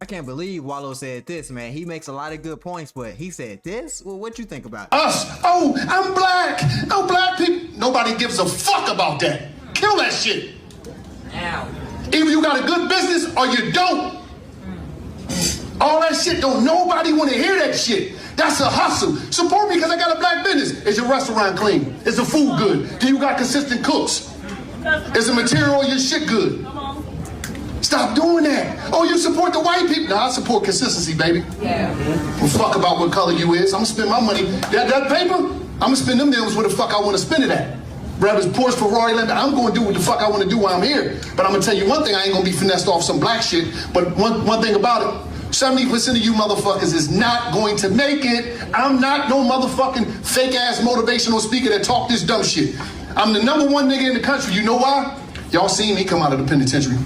can't believe Wallo said this, man. He makes a lot of good points, but he said this? Well, what you think about it? Us. Oh, I'm black. Oh, black people. Nobody gives a fuck about that. Kill that shit. Now. Either you got a good business or you don't. All that shit, don't nobody want to hear that shit. That's a hustle. Support me because I got a black business. Is your restaurant clean? Is the food good? Do you got consistent cooks? Is the material of your shit good? Stop doing that. Oh, you support the white people? No, I support consistency, baby. Yeah. Well, fuck about what color you is. I'm gonna spend my money. That paper, I'm gonna spend them millions where the fuck I want to spend it at. Whether it's Porsche, Ferrari, Lamborghini, I'm gonna do what the fuck I want to do while I'm here. But I'm gonna tell you one thing, I ain't gonna be finessed off some black shit. But one thing about it, 70% of you motherfuckers is not going to make it. I'm not no motherfucking fake ass motivational speaker that talk this dumb shit. I'm the #1 nigga in the country. You know why? Y'all seen me come out of the penitentiary.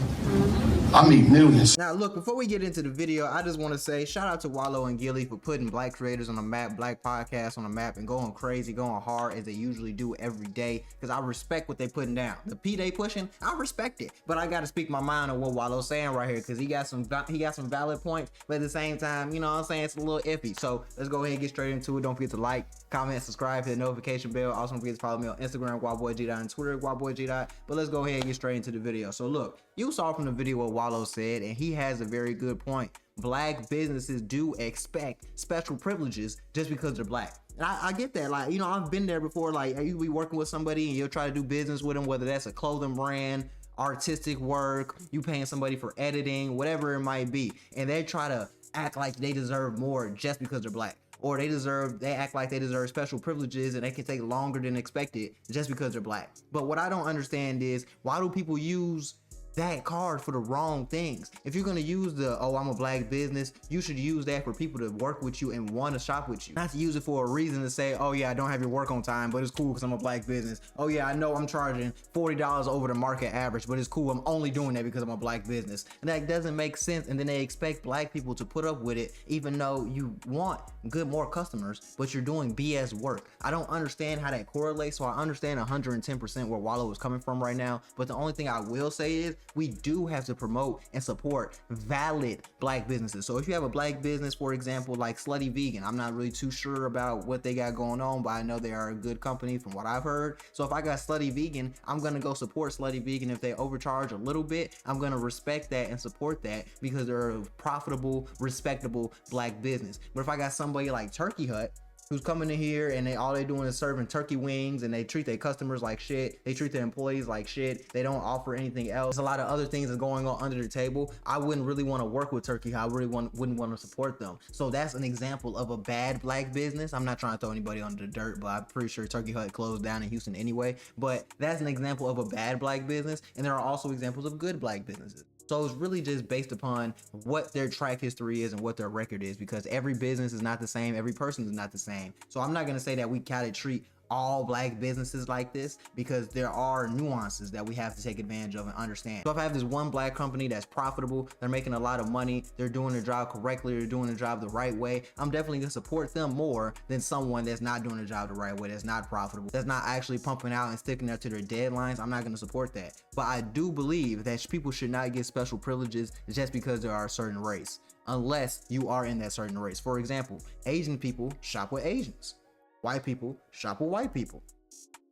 I mean millions. Now look, before we get into the video, I just want to say shout out to Wallo and Gilly for putting black creators on the map, black podcasts on the map, and going crazy, going hard as they usually do every day, because I respect what they putting down. The P they pushing, I respect it, but I got to speak my mind on what Wallo's saying right here, because he got some valid points, but at the same time, you know what I'm saying, it's a little iffy. So let's go ahead and get straight into it. Don't forget to like, comment, subscribe, hit the notification bell. Also don't forget to follow me on Instagram, WildBoyG, and Twitter, WildBoyG. But let's go ahead and get straight into the video. So look, you saw from the video what Wallo said, and he has a very good point. Black businesses do expect special privileges just because they're black. And I get that. Like, you know, I've been there before. Like, you be working with somebody and you'll try to do business with them, whether that's a clothing brand, artistic work, you paying somebody for editing, whatever it might be, and they try to act like they deserve more just because they're black. Or they act like they deserve special privileges and they can take longer than expected just because they're black. But what I don't understand is, why do people use that card for the wrong things? If you're gonna use the, oh, I'm a black business, you should use that for people to work with you and want to shop with you, not to use it for a reason to say, oh yeah, I don't have your work on time, but it's cool because I'm a black business. Oh yeah, I know I'm charging $40 over the market average, but it's cool, I'm only doing that because I'm a black business. And that doesn't make sense. And then they expect black people to put up with it, even though you want more customers, but you're doing BS work. I don't understand how that correlates. So I understand 110% where Wallo is coming from right now, but the only thing I will say is, we do have to promote and support valid black businesses. So if you have a black business, for example, like Slutty Vegan, I'm not really too sure about what they got going on, but I know they are a good company from what I've heard. So if I got Slutty Vegan, I'm gonna go support Slutty Vegan. If they overcharge a little bit, I'm gonna respect that and support that because they're a profitable, respectable black business. But if I got somebody like Turkey Hut, who's coming in here and all they doing is serving turkey wings, and they treat their customers like shit, they treat their employees like shit, they don't offer anything else, there's a lot of other things that's going on under the table, I wouldn't really want to work with Turkey. I really wouldn't want to support them. So that's an example of a bad black business. I'm not trying to throw anybody under the dirt, but I'm pretty sure Turkey Hut closed down in Houston anyway. But that's an example of a bad black business, and there are also examples of good black businesses. So it's really just based upon what their track history is and what their record is, because every business is not the same, every person is not the same. So I'm not gonna say that we gotta treat all black businesses like this, because there are nuances that we have to take advantage of and understand. So if I have this one black company that's profitable, they're making a lot of money, they're doing their job correctly, they're doing the job the right way, I'm definitely gonna support them more than someone that's not doing the job the right way, that's not profitable, that's not actually pumping out and sticking up to their deadlines. I'm not gonna support that. But I do believe that people should not get special privileges just because they are a certain race, unless you are in that certain race. For example, Asian people shop with Asians. White people shop with white people.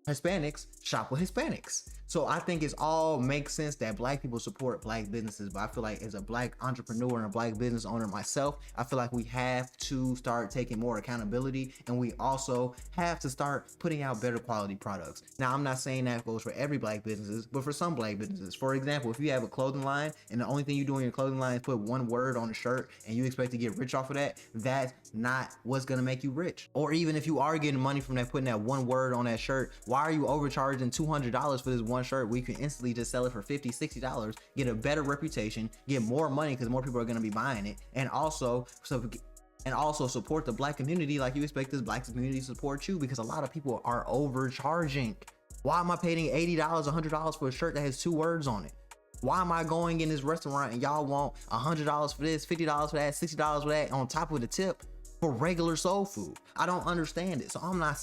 Hispanics shop with Hispanics. So I think it's all makes sense that black people support black businesses, but I feel like as a black entrepreneur and a black business owner myself, I feel like we have to start taking more accountability, and we also have to start putting out better quality products. Now, I'm not saying that goes for every black businesses, but for some black businesses. For example, if you have a clothing line and the only thing you do in your clothing line is put one word on a shirt and you expect to get rich off of that, that's not what's gonna make you rich. Or even if you are getting money from that, putting that one word on that shirt, why are you overcharging $200 for this one shirt where you can instantly just sell it for $50, $60, get a better reputation, get more money because more people are going to be buying it, and also support the black community like you expect this black community to support you, because a lot of people are overcharging. Why am I paying $80, $100 for a shirt that has 2 words on it? Why am I going in this restaurant and y'all want $100 for this, $50 for that, $60 for that on top of the tip? for regular soul food. I don't understand it. So I'm not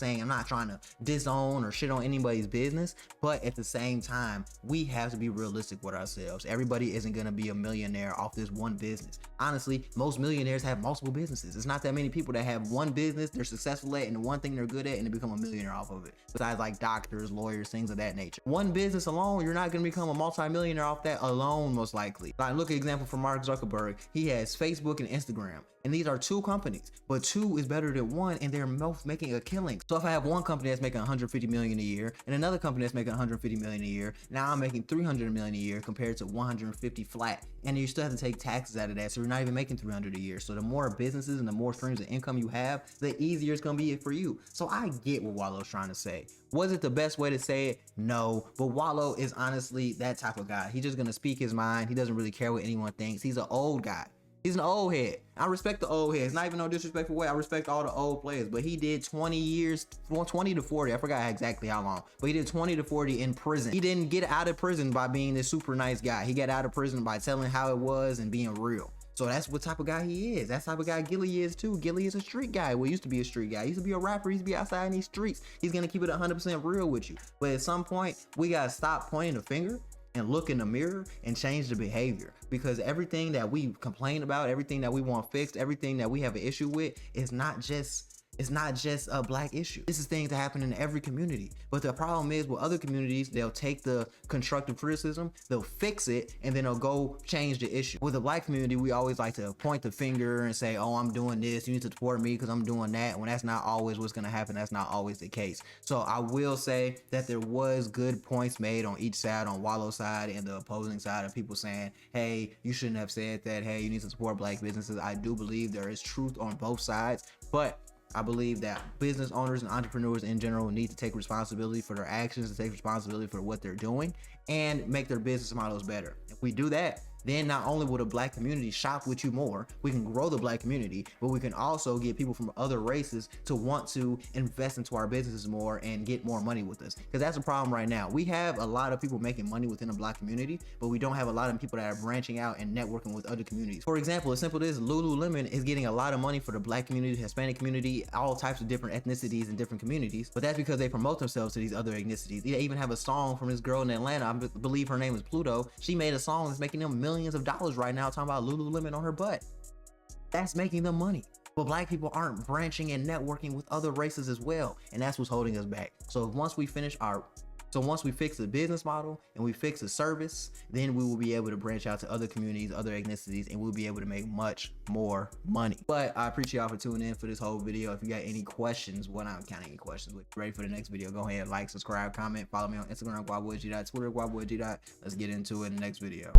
trying to disown or shit on anybody's business, but at the same time, we have to be realistic with ourselves. Everybody isn't gonna be a millionaire off this one business. Honestly, most millionaires have multiple businesses. It's not that many people that have one business they're successful at and the one thing they're good at and they become a millionaire off of it. Besides like doctors, lawyers, things of that nature. One business alone, you're not gonna become a multi-millionaire off that alone, most likely. Like look at example for Mark Zuckerberg. He has Facebook and Instagram. And these are two companies, but two is better than one, and they're both making a killing. So if I have one company that's making 150 million a year and another company that's making 150 million a year, now I'm making 300 million a year compared to 150 flat. And you still have to take taxes out of that, so you're not even making 300 a year. So the more businesses and the more streams of income you have, the easier it's gonna be for you. So I get what Wallo's trying to say. Was it the best way to say it? No, but Wallo is honestly that type of guy. He's just gonna speak his mind. He doesn't really care what anyone thinks. He's an old guy. He's an old head. I respect the old heads. Not even no disrespectful way. I respect all the old players. But he did 20 years, 20 to 40. I forgot exactly how long. But he did 20 to 40 in prison. He didn't get out of prison by being this super nice guy. He got out of prison by telling how it was and being real. So that's what type of guy he is. That's the type of guy Gilly is too. Gilly is a street guy. Well, he used to be a street guy. He used to be a rapper. He used to be outside in these streets. He's going to keep it 100% real with you. But at some point, we got to stop pointing the finger and look in the mirror and change the behavior, because everything that we complain about, everything that we want fixed, everything that we have an issue with is not just a black issue. This is things that happen in every community. But the problem is with other communities, they'll take the constructive criticism, they'll fix it, and then they'll go change the issue. With the black community, we always like to point the finger and say, oh, I'm doing this, you need to support me because I'm doing that. When that's not always what's gonna happen, that's not always the case. So I will say that there was good points made on each side, on Wallo's side and the opposing side, of people saying, hey, you shouldn't have said that. Hey, you need to support black businesses. I do believe there is truth on both sides, but I believe that business owners and entrepreneurs in general need to take responsibility for their actions, to take responsibility for what they're doing, and make their business models better. If we do that, then not only will the black community shop with you more, we can grow the black community, but we can also get people from other races to want to invest into our businesses more and get more money with us. Because that's a problem right now. We have a lot of people making money within the black community, but we don't have a lot of people that are branching out and networking with other communities. For example, as simple as Lululemon is getting a lot of money for the black community, Hispanic community, all types of different ethnicities and different communities, but that's because they promote themselves to these other ethnicities. They even have a song from this girl in Atlanta, I believe her name is Pluto. She made a song that's making them millions of dollars right now, talking about Lululemon on her butt. That's making them money. But black people aren't branching and networking with other races as well, and that's what's holding us back. So once we fix the business model and we fix the service, then we will be able to branch out to other communities, other ethnicities, and we'll be able to make much more money. But I appreciate y'all for tuning in for this whole video. If you got any questions, well, not counting any questions, but ready for the next video, go ahead, like, subscribe, comment, follow me on Instagram, guaboyg. Twitter, guaboyg. Let's get into it in the next video.